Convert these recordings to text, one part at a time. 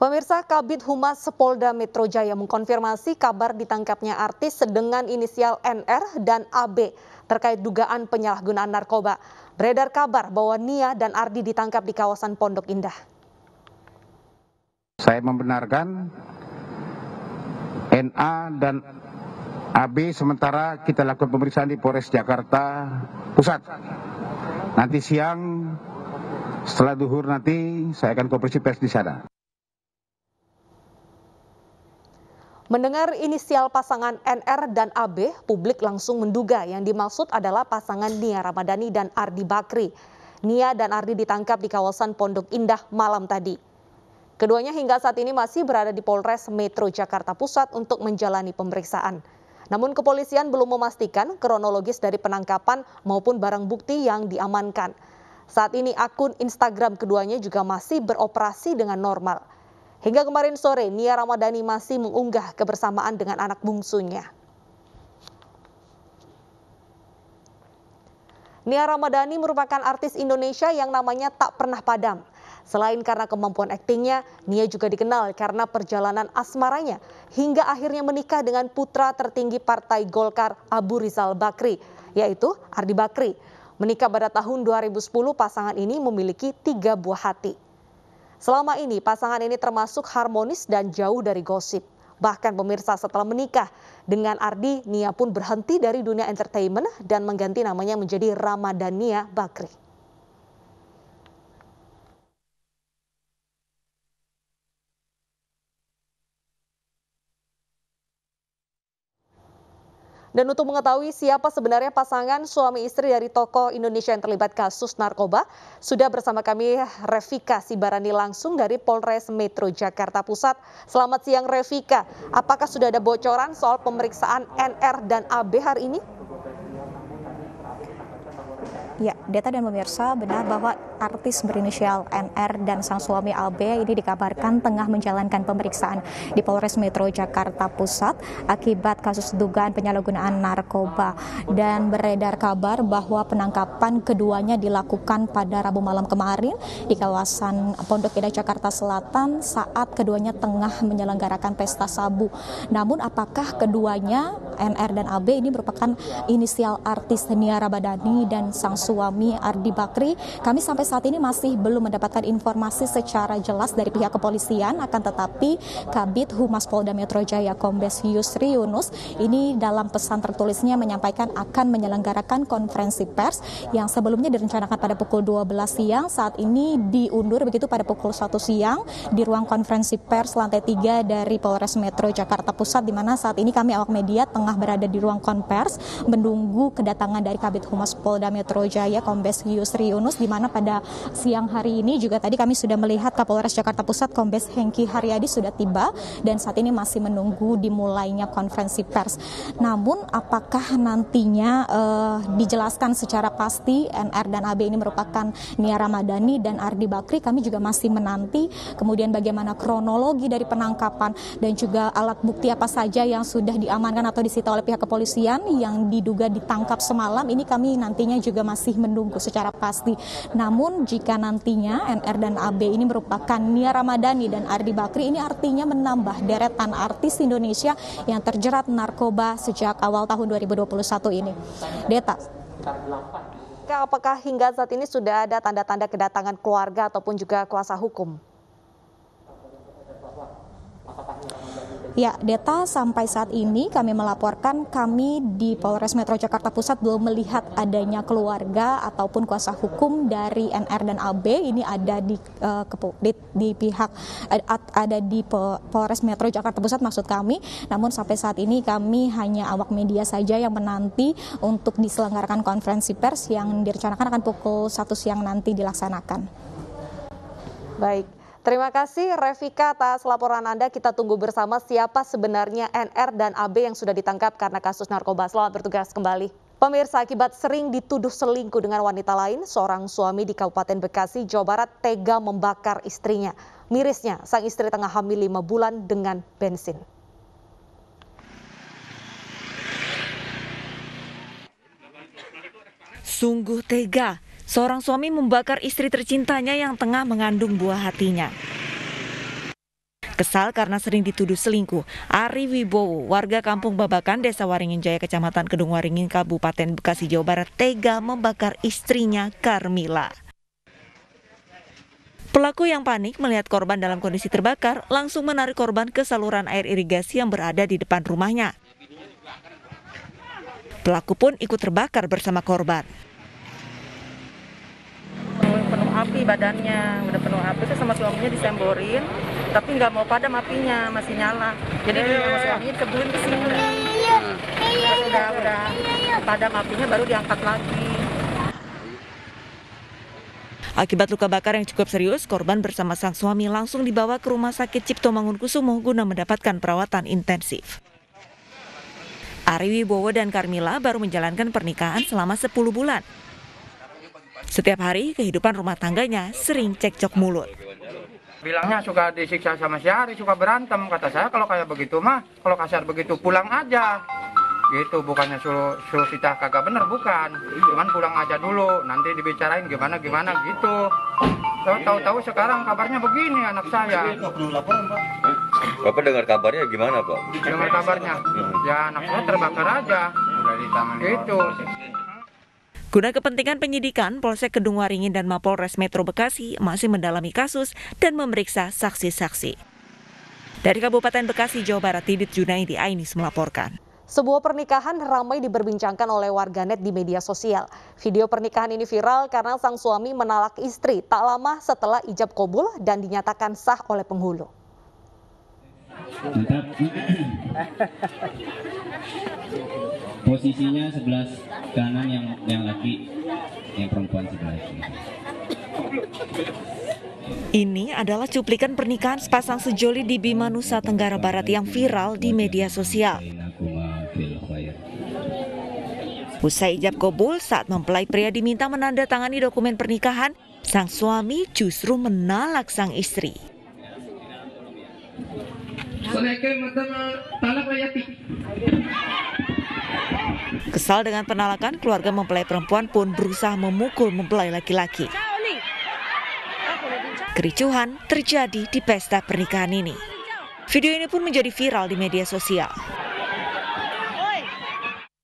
Pemirsa, Kabid Humas Polda Metro Jaya mengkonfirmasi kabar ditangkapnya artis dengan inisial NR dan AB terkait dugaan penyalahgunaan narkoba. Beredar kabar bahwa Nia dan Ardi ditangkap di kawasan Pondok Indah. Saya membenarkan NA dan AB sementara kita lakukan pemeriksaan di Polres Jakarta Pusat. Nanti siang setelah duhur nanti saya akan konferensi pers di sana. Mendengar inisial pasangan NR dan AB, publik langsung menduga yang dimaksud adalah pasangan Nia Ramadhani dan Ardi Bakri. Nia dan Ardi ditangkap di kawasan Pondok Indah malam tadi. Keduanya hingga saat ini masih berada di Polres Metro Jakarta Pusat untuk menjalani pemeriksaan. Namun kepolisian belum memastikan kronologis dari penangkapan maupun barang bukti yang diamankan. Saat ini akun Instagram keduanya juga masih beroperasi dengan normal. Hingga kemarin sore, Nia Ramadhani masih mengunggah kebersamaan dengan anak bungsunya. Nia Ramadhani merupakan artis Indonesia yang namanya tak pernah padam. Selain karena kemampuan aktingnya, Nia juga dikenal karena perjalanan asmaranya hingga akhirnya menikah dengan putra tertinggi Partai Golkar Abu Rizal Bakri, yaitu Ardi Bakri. Menikah pada tahun 2010, pasangan ini memiliki 3 buah hati. Selama ini pasangan ini termasuk harmonis dan jauh dari gosip. Bahkan pemirsa, setelah menikah dengan Ardi, Nia pun berhenti dari dunia entertainment dan mengganti namanya menjadi Ramadhania Bakri. Dan untuk mengetahui siapa sebenarnya pasangan suami istri dari tokoh Indonesia yang terlibat kasus narkoba, sudah bersama kami Revika Sibarani langsung dari Polres Metro Jakarta Pusat. Selamat siang Revika, apakah sudah ada bocoran soal pemeriksaan NR dan AB hari ini? Ya, Deta dan pemirsa, benar bahwa artis berinisial NR dan sang suami AB ini dikabarkan tengah menjalankan pemeriksaan di Polres Metro Jakarta Pusat akibat kasus dugaan penyalahgunaan narkoba. Dan beredar kabar bahwa penangkapan keduanya dilakukan pada Rabu malam kemarin di kawasan Pondok Indah Jakarta Selatan saat keduanya tengah menyelenggarakan pesta sabu. Namun apakah keduanya NR dan AB ini merupakan inisial artis Nia Ramadhani dan sang suami Ardi Bakri? Kami sampai saat ini masih belum mendapatkan informasi secara jelas dari pihak kepolisian, akan tetapi Kabid Humas Polda Metro Jaya Kombes Yusri Yunus ini dalam pesan tertulisnya menyampaikan akan menyelenggarakan konferensi pers yang sebelumnya direncanakan pada pukul 12 siang, saat ini diundur begitu pada pukul 1 siang di ruang konferensi pers lantai 3 dari Polres Metro Jakarta Pusat, di mana saat ini kami awak media tengah berada di ruang konvers menunggu kedatangan dari Kabid Humas Polda Metro Jaya Kombes Yusri Yunus, di mana pada siang hari ini juga tadi kami sudah melihat Kapolres Jakarta Pusat Kombes Hengki Haryadi sudah tiba dan saat ini masih menunggu dimulainya konferensi pers. Namun apakah nantinya dijelaskan secara pasti NR dan AB ini merupakan Nia Ramadhani dan Ardi Bakri, kami juga masih menanti. Kemudian bagaimana kronologi dari penangkapan dan juga alat bukti apa saja yang sudah diamankan atau disita oleh pihak kepolisian yang diduga ditangkap semalam, ini kami nantinya juga masih menunggu secara pasti. Namun jika nantinya NR dan AB ini merupakan Nia Ramadhani dan Ardi Bakri, ini artinya menambah deretan artis Indonesia yang terjerat narkoba sejak awal tahun 2021 ini. Deta. Apakah hingga saat ini sudah ada tanda-tanda kedatangan keluarga ataupun juga kuasa hukum? Ya, Deta, sampai saat ini kami melaporkan kami di Polres Metro Jakarta Pusat belum melihat adanya keluarga ataupun kuasa hukum dari NR dan AB. Ini ada di pihak ada di Polres Metro Jakarta Pusat maksud kami. Namun sampai saat ini kami hanya awak media saja yang menanti untuk diselenggarakan konferensi pers yang direncanakan akan pukul 1 siang nanti dilaksanakan. Baik. Terima kasih Revika atas laporan Anda. Kita tunggu bersama siapa sebenarnya NR dan AB yang sudah ditangkap karena kasus narkoba. Selamat bertugas kembali. Pemirsa, akibat sering dituduh selingkuh dengan wanita lain, seorang suami di Kabupaten Bekasi, Jawa Barat tega membakar istrinya. Mirisnya, sang istri tengah hamil 5 bulan dengan bensin. Sungguh tega. Seorang suami membakar istri tercintanya yang tengah mengandung buah hatinya. Kesal karena sering dituduh selingkuh, Ari Wibowo, warga Kampung Babakan, Desa Waringin Jaya, Kecamatan Kedung Waringin, Kabupaten Bekasi, Jawa Barat, tega membakar istrinya Karmila. Pelaku yang panik melihat korban dalam kondisi terbakar langsung menarik korban ke saluran air irigasi yang berada di depan rumahnya. Pelaku pun ikut terbakar bersama korban. Penuh api badannya, udah penuh api, itu sama suaminya disemborin, tapi nggak mau padam apinya, masih nyala. Jadi sama suaminya dikebulin ke sini. Terus udah padam apinya baru diangkat lagi. Akibat luka bakar yang cukup serius, korban bersama sang suami langsung dibawa ke Rumah Sakit Cipto Mangunkusumo guna mendapatkan perawatan intensif. Ari Wibowo dan Karmila baru menjalankan pernikahan selama 10 bulan. Setiap hari kehidupan rumah tangganya sering cekcok mulut. Bilangnya suka disiksa sama si Ari, suka berantem. Kata saya kalau kayak begitu mah, kalau kasar begitu pulang aja. Gitu, bukannya suruh kita kagak bener, bukan. Cuman pulang aja dulu, nanti dibicarain gimana gitu. Tahu-tahu sekarang kabarnya begini anak saya. Bapak dengar kabarnya gimana, Pak? Dengar kabarnya, ya anak saya terbakar aja. Gitu. Guna kepentingan penyidikan, Polsek Kedung Waringin dan Mapolres Metro Bekasi masih mendalami kasus dan memeriksa saksi-saksi. Dari Kabupaten Bekasi, Jawa Barat, Didit Junaidi Ainis melaporkan. Sebuah pernikahan ramai diperbincangkan oleh warganet di media sosial. Video pernikahan ini viral karena sang suami menalak istri tak lama setelah ijab kabul dan dinyatakan sah oleh penghulu. Posisinya sebelah kanan yang laki, yang perempuan sebelah kiri. Ini adalah cuplikan pernikahan sepasang sejoli di Bima, Nusa Tenggara Barat yang viral di media sosial. Usai ijab kabul, saat mempelai pria diminta menandatangani dokumen pernikahan, sang suami justru menalak sang istri. Kesal dengan penalakan, keluarga mempelai perempuan pun berusaha memukul mempelai laki-laki. Kericuhan terjadi di pesta pernikahan ini. Video ini pun menjadi viral di media sosial.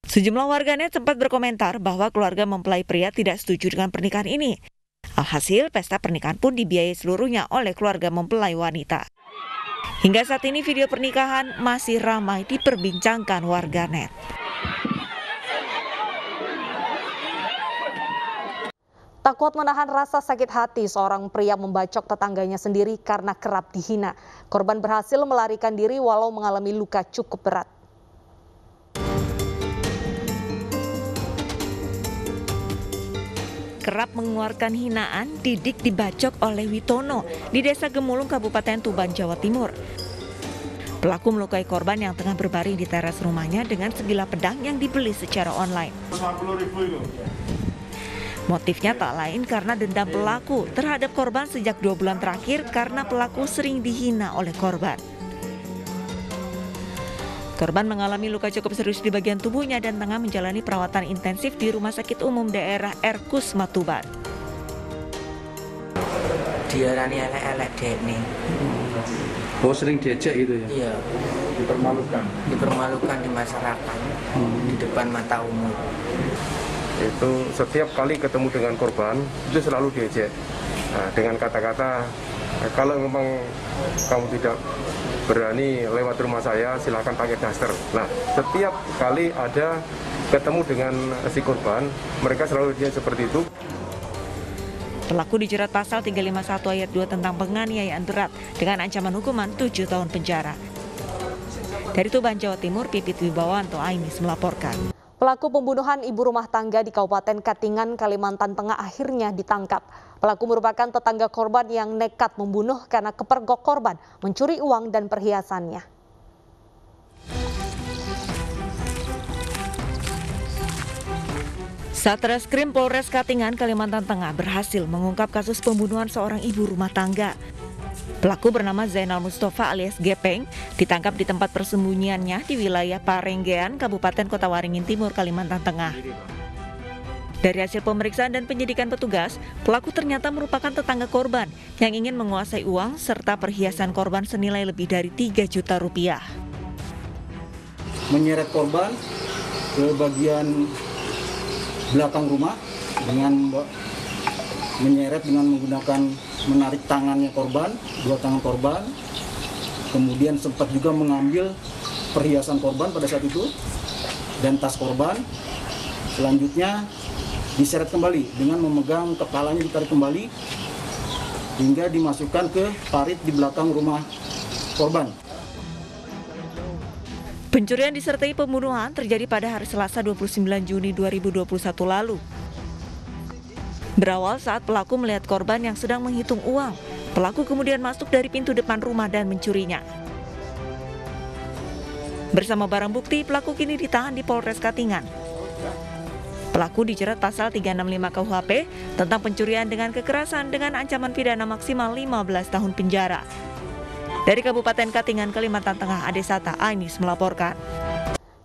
Sejumlah warganet sempat berkomentar bahwa keluarga mempelai pria tidak setuju dengan pernikahan ini. Alhasil, pesta pernikahan pun dibiayai seluruhnya oleh keluarga mempelai wanita. Hingga saat ini video pernikahan masih ramai diperbincangkan warganet. Tak kuat menahan rasa sakit hati, seorang pria membacok tetangganya sendiri karena kerap dihina. Korban berhasil melarikan diri walau mengalami luka cukup berat. Kerap mengeluarkan hinaan, Didik dibacok oleh Witono di Desa Gemulung, Kabupaten Tuban, Jawa Timur. Pelaku melukai korban yang tengah berbaring di teras rumahnya dengan sebilah pedang yang dibeli secara online. Motifnya tak lain karena dendam pelaku terhadap korban sejak 2 bulan terakhir karena pelaku sering dihina oleh korban. Korban mengalami luka cukup serius di bagian tubuhnya dan tengah menjalani perawatan intensif di Rumah Sakit Umum Daerah Erkus Matuban. Diarani elek-elek dek nih. Oh, sering diejek gitu ya? Iya. Dipermalukan di masyarakat, di depan mata umum. Itu setiap kali ketemu dengan korban itu selalu diejek dengan kata-kata, kalau memang kamu tidak berani lewat rumah saya, silahkan pakai daster. Nah, setiap kali ada ketemu dengan si korban, mereka selalu diejek seperti itu. Pelaku dijerat pasal 351 ayat 2 tentang penganiayaan berat dengan ancaman hukuman 7 tahun penjara. Dari Tuban, Jawa Timur, Pipit Wibawanto Ainis melaporkan. Pelaku pembunuhan ibu rumah tangga di Kabupaten Katingan, Kalimantan Tengah akhirnya ditangkap. Pelaku merupakan tetangga korban yang nekat membunuh karena kepergok korban, mencuri uang dan perhiasannya. Satreskrim Polres Katingan, Kalimantan Tengah berhasil mengungkap kasus pembunuhan seorang ibu rumah tangga. Pelaku bernama Zainal Mustafa alias Gepeng ditangkap di tempat persembunyiannya di wilayah Parenggean, Kabupaten Kota Waringin Timur, Kalimantan Tengah. Dari hasil pemeriksaan dan penyidikan petugas, pelaku ternyata merupakan tetangga korban yang ingin menguasai uang serta perhiasan korban senilai lebih dari 3 juta rupiah. Menyeret korban ke bagian belakang rumah dengan menyeret dengan menggunakan menarik tangannya korban, 2 tangan korban. Kemudian sempat juga mengambil perhiasan korban pada saat itu dan tas korban. Selanjutnya diseret kembali dengan memegang kepalanya, ditarik kembali hingga dimasukkan ke parit di belakang rumah korban. Pencurian disertai pembunuhan terjadi pada hari Selasa 29 Juni 2021 lalu. Berawal saat pelaku melihat korban yang sedang menghitung uang. Pelaku kemudian masuk dari pintu depan rumah dan mencurinya. Bersama barang bukti, pelaku kini ditahan di Polres Katingan. Pelaku dijerat pasal 365 KUHP tentang pencurian dengan kekerasan dengan ancaman pidana maksimal 15 tahun penjara. Dari Kabupaten Katingan, Kalimantan Tengah, Adesata Ainis melaporkan.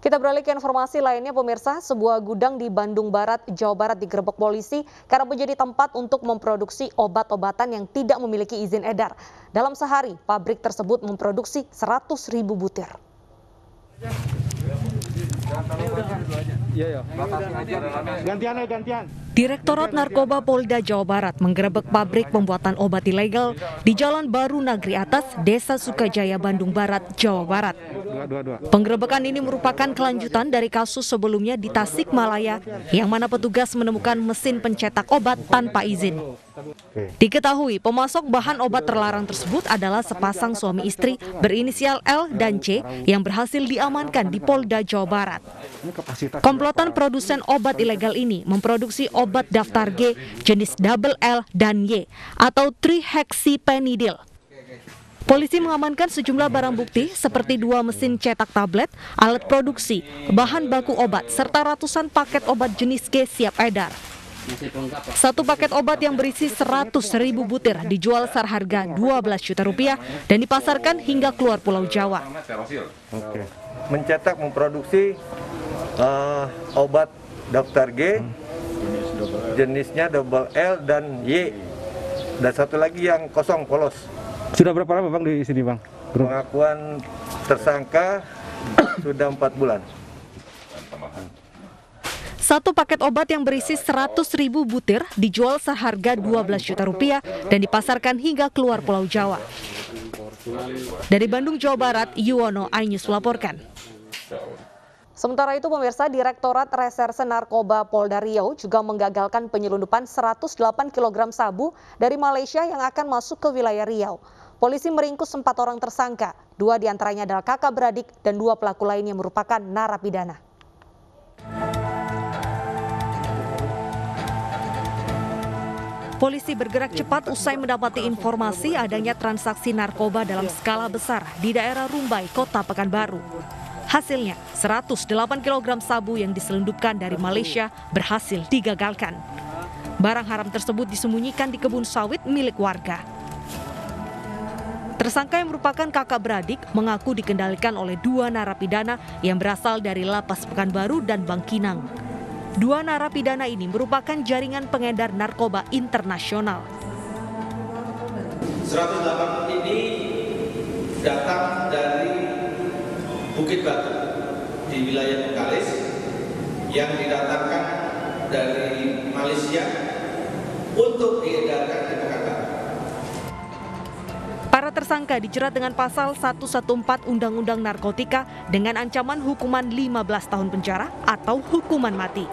Kita beralih ke informasi lainnya, pemirsa. Sebuah gudang di Bandung Barat, Jawa Barat digerebek polisi karena menjadi tempat untuk memproduksi obat-obatan yang tidak memiliki izin edar. Dalam sehari, pabrik tersebut memproduksi 100.000 butir. Gantian. Direktorat Narkoba Polda Jawa Barat menggerebek pabrik pembuatan obat ilegal di Jalan Baru Nagri Atas, Desa Sukajaya, Bandung Barat, Jawa Barat. Penggerebekan ini merupakan kelanjutan dari kasus sebelumnya di Tasikmalaya, yang mana petugas menemukan mesin pencetak obat tanpa izin. Diketahui pemasok bahan obat terlarang tersebut adalah sepasang suami istri berinisial L dan C yang berhasil diamankan di Polda Jawa Barat. Komplotan produsen obat ilegal ini memproduksi obat daftar G jenis double L dan Y atau trihexypenidil. Polisi mengamankan sejumlah barang bukti seperti 2 mesin cetak tablet, alat produksi, bahan baku obat, serta ratusan paket obat jenis G siap edar. 1 paket obat yang berisi 100.000 butir dijual seharga 12 juta rupiah dan dipasarkan hingga keluar Pulau Jawa. Mencetak, memproduksi obat daftar G, jenisnya double L dan Y, dan satu lagi yang kosong polos. Sudah berapa lama Bang di sini Bang? Pengakuan tersangka sudah 4 bulan. 1 paket obat yang berisi 100.000 butir dijual seharga 12 juta rupiah dan dipasarkan hingga keluar Pulau Jawa. Dari Bandung, Jawa Barat, Yuwono, iNews melaporkan. Sementara itu, pemirsa, Direktorat Reserse Narkoba Polda Riau juga menggagalkan penyelundupan 108 kg sabu dari Malaysia yang akan masuk ke wilayah Riau. Polisi meringkus 4 orang tersangka, 2 diantaranya adalah kakak beradik dan 2 pelaku lainnya merupakan narapidana. Polisi bergerak cepat usai mendapati informasi adanya transaksi narkoba dalam skala besar di daerah Rumbai, Kota Pekanbaru. Hasilnya, 108 kg sabu yang diselundupkan dari Malaysia berhasil digagalkan. Barang haram tersebut disembunyikan di kebun sawit milik warga. Tersangka yang merupakan kakak beradik mengaku dikendalikan oleh 2 narapidana yang berasal dari Lapas Pekanbaru dan Bangkinang. 2 narapidana ini merupakan jaringan pengedar narkoba internasional. 108 ini datang dari Bukit Batu di wilayah Bengkalis yang didatangkan dari Malaysia untuk diedarkan di Pekanbaru. Para tersangka dijerat dengan pasal 114 Undang-Undang Narkotika dengan ancaman hukuman 15 tahun penjara atau hukuman mati.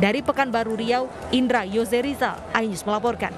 Dari Pekanbaru Riau, Indra Yozerizal, iNews melaporkan.